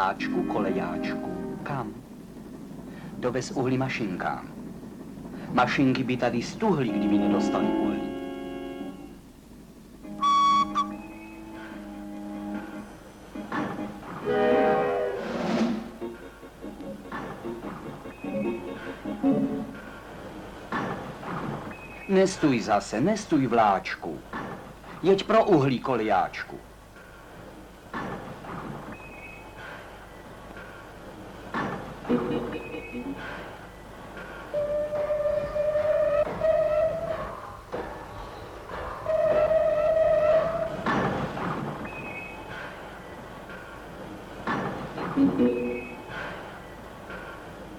Vláčku, kolejáčku, kam? Do bez uhlí mašinkám. Mašinky by tady stuhly, kdyby nedostali uhlí. Nestůj zase, nestůj vláčku. Jeď pro uhlí, kolejáčku.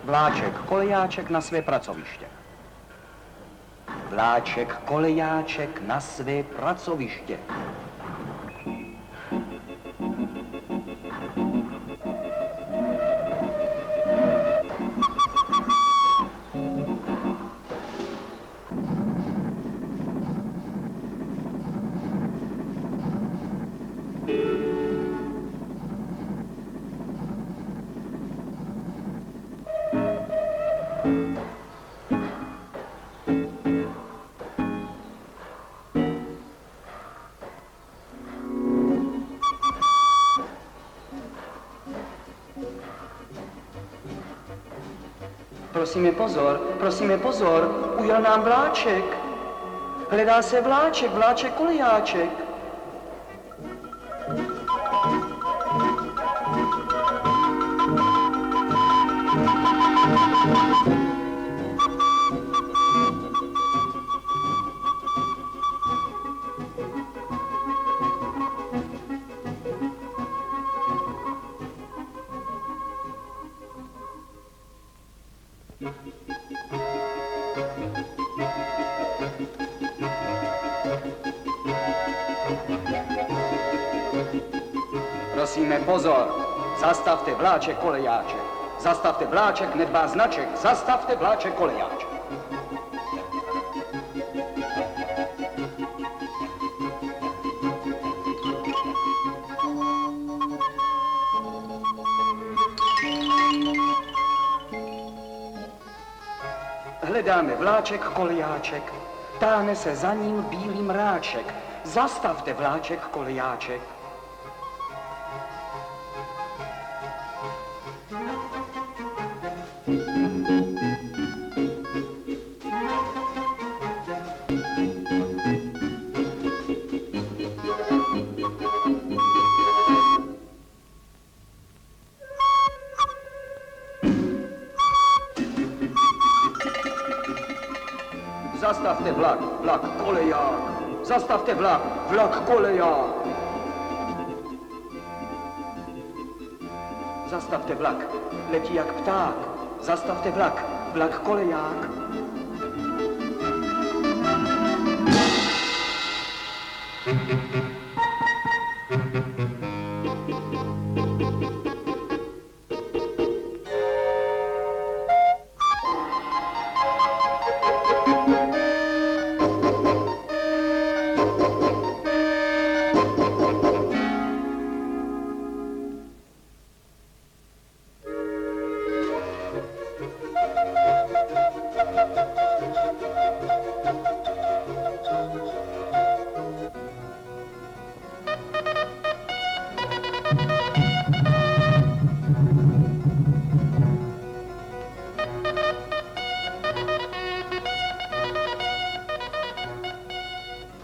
Vláček, kolejáček na své pracoviště. Vláček, kolejáček na své pracoviště. Prosíme pozor, ujel nám vláček. Hledá se vláček, vláček kolejáček. Prosíme pozor, zastavte vláček, kolejáček. Zastavte vláček, nedbá značek. Zastavte vláček, kolejáček. Hledáme vláček, kolejáček. Táhne se za ním bílý mráček. Zastavte vláček, kolejáček. Zastavte vlak, vlak, koleják. Zastavte vlak, vlak, koleják. Zastavte vlak, letí jak pták. Zastavte vlak, vlak, koleják.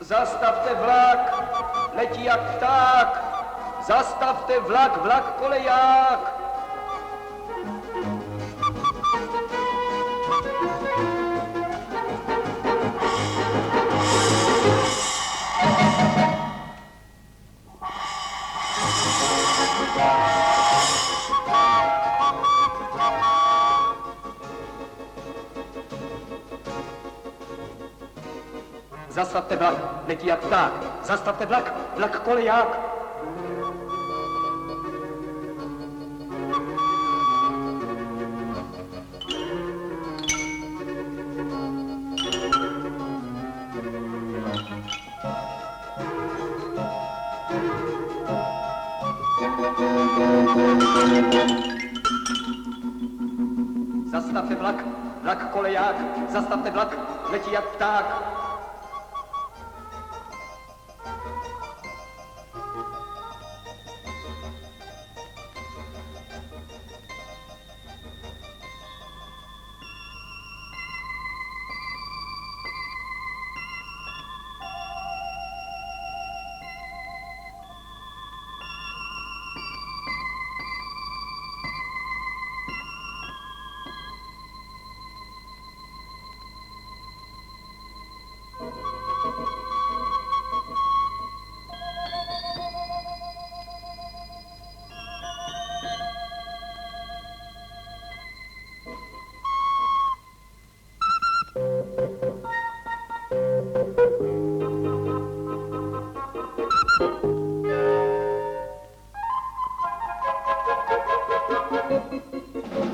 Zastavte vlak, letí jak pták. Zastavte vlak, vlak, koleják. Zastavte vlak, letí jak pták. Zastavte vlak, vlak, koleják. Vlak koleják, zastavte vlak, letí jak pták.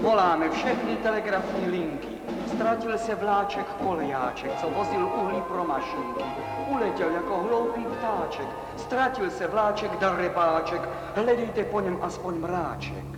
Voláme všechny telegrafní linky. Ztratil se vláček kolejáček, co vozil uhlí pro mašinky. Uletěl jako hloupý ptáček. Ztratil se vláček darebáček. Hledejte po něm aspoň mráček.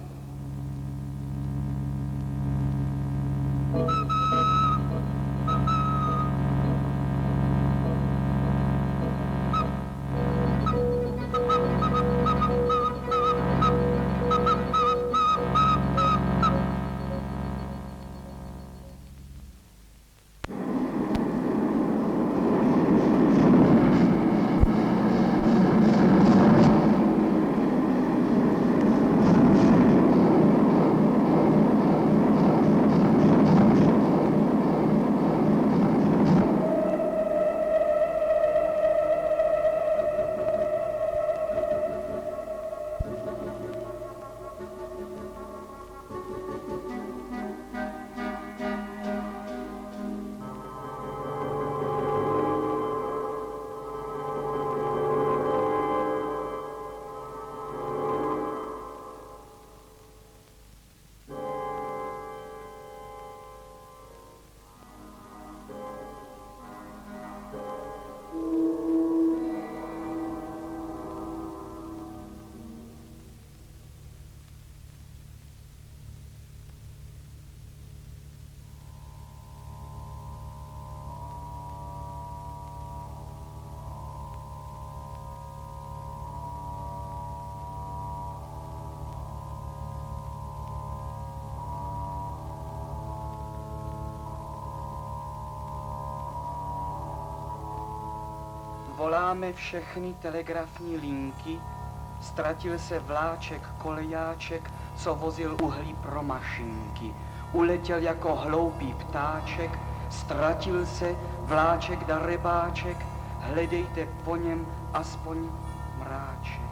Voláme všechny telegrafní linky, ztratil se vláček kolejáček, co vozil uhlí pro mašinky. Uletěl jako hloupý ptáček, ztratil se vláček darebáček, hledejte po něm aspoň mráček.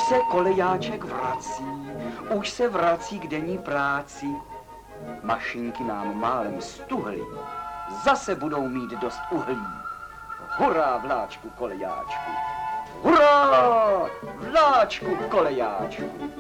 se kolejáček vrací, už se vrací k denní práci. Mašinky nám málem stuhlí, zase budou mít dost uhlí. Hurá, vláčku kolejáčku! Hurá, vláčku kolejáčku!